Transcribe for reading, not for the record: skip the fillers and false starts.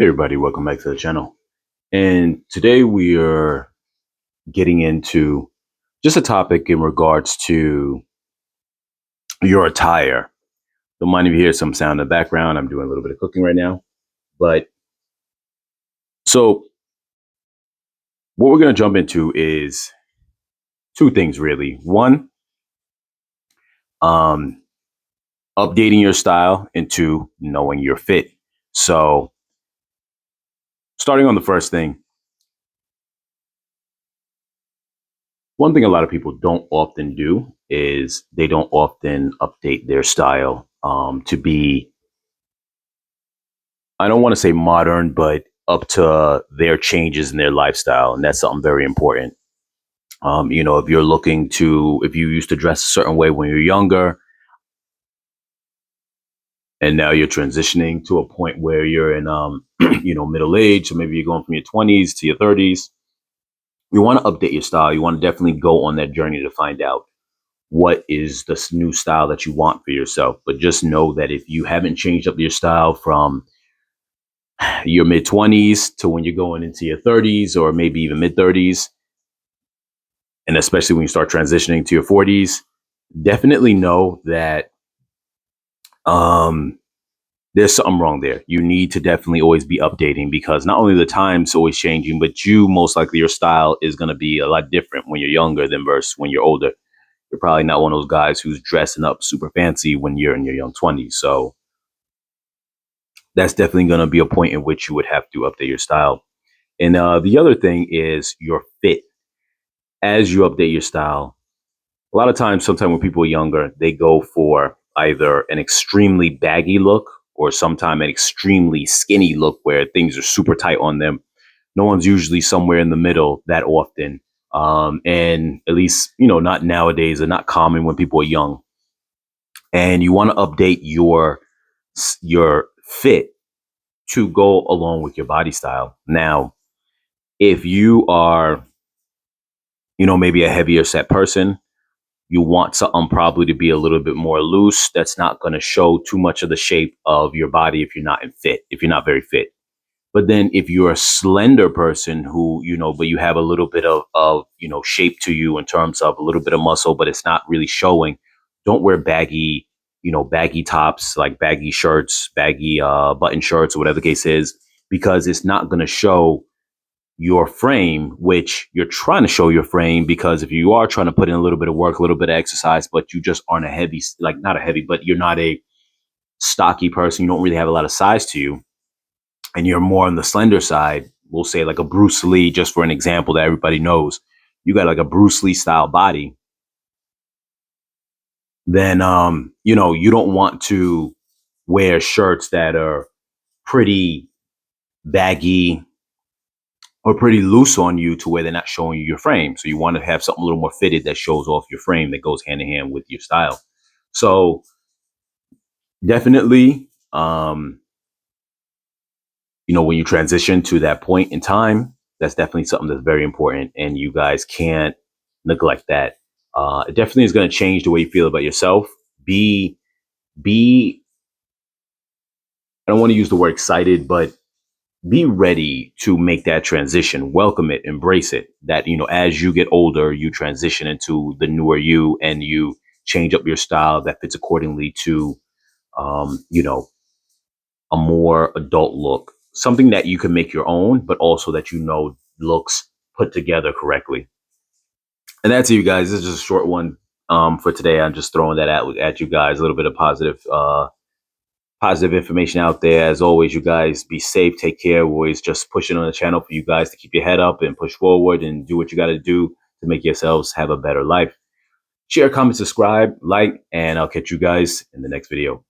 Hey everybody, welcome back to the channel. And today we are getting into just a topic in regards to your attire. Don't mind if you hear some sound in the background. I'm doing a little bit of cooking right now. But so what we're going to jump into is two things really. One, um, updating your style, and two, knowing your fit. So starting on the first thing, one thing a lot of people don't often do is they don't often update their style to be, I don't want to say modern, but up to their changes in their lifestyle. And that's something very important. If you're if you used to dress a certain way when you're younger, and now you're transitioning to a point where you're in, middle age, so maybe you're going from your 20s to your 30s, you want to update your style. You want to definitely go on that journey to find out what is this new style that you want for yourself. But just know that if you haven't changed up your style from your mid 20s to when you're going into your 30s or maybe even mid 30s, and especially when you start transitioning to your 40s, definitely know that um, there's something wrong there. You need to definitely always be updating, because not only the time's always changing, but you most likely your style is going to be a lot different when you're younger than versus when you're older. You're probably not one of those guys who's dressing up super fancy when you're in your young 20s. So that's definitely going to be a point in which you would have to update your style. And the other thing is your fit. As you update your style, a lot of times, sometimes when people are younger, they go for either an extremely baggy look or sometimes an extremely skinny look where things are super tight on them. No one's usually somewhere in the middle that often. And at least, not nowadays, or not common when people are young. And you want to update your fit to go along with your body style. Now, if you are, maybe a heavier set person, you want something probably to be a little bit more loose. That's not going to show too much of the shape of your body if you're not very fit. But then if you're a slender person who, but you have a little bit of shape to you in terms of a little bit of muscle, but it's not really showing, don't wear baggy tops, like baggy shirts, baggy button shirts, or whatever the case is, because it's not going to show your frame, which you're trying to show your frame, because if you are trying to put in a little bit of work, a little bit of exercise, but you just aren't not a heavy, but you're not a stocky person, you don't really have a lot of size to you, and you're more on the slender side, we'll say like a Bruce Lee, just for an example that everybody knows, you got like a Bruce Lee style body, then, you don't want to wear shirts that are pretty baggy or pretty loose on you to where they're not showing you your frame. So you want to have something a little more fitted that shows off your frame, that goes hand in hand with your style. So definitely, when you transition to that point in time, that's definitely something that's very important, and you guys can't neglect that. It definitely is going to change the way you feel about yourself. Be I don't want to use the word excited, but be ready to make that transition. Welcome it, embrace it. That, as you get older, you transition into the newer you, and you change up your style that fits accordingly to, a more adult look, something that you can make your own, but also that looks put together correctly. And that's it, you guys. This is just a short one for today. I'm just throwing that at you guys, a little bit of positive information out there. As always, you guys be safe, take care. We're always just pushing on the channel for you guys to keep your head up and push forward and do what you got to do to make yourselves have a better life. Share, comment, subscribe, like, and I'll catch you guys in the next video.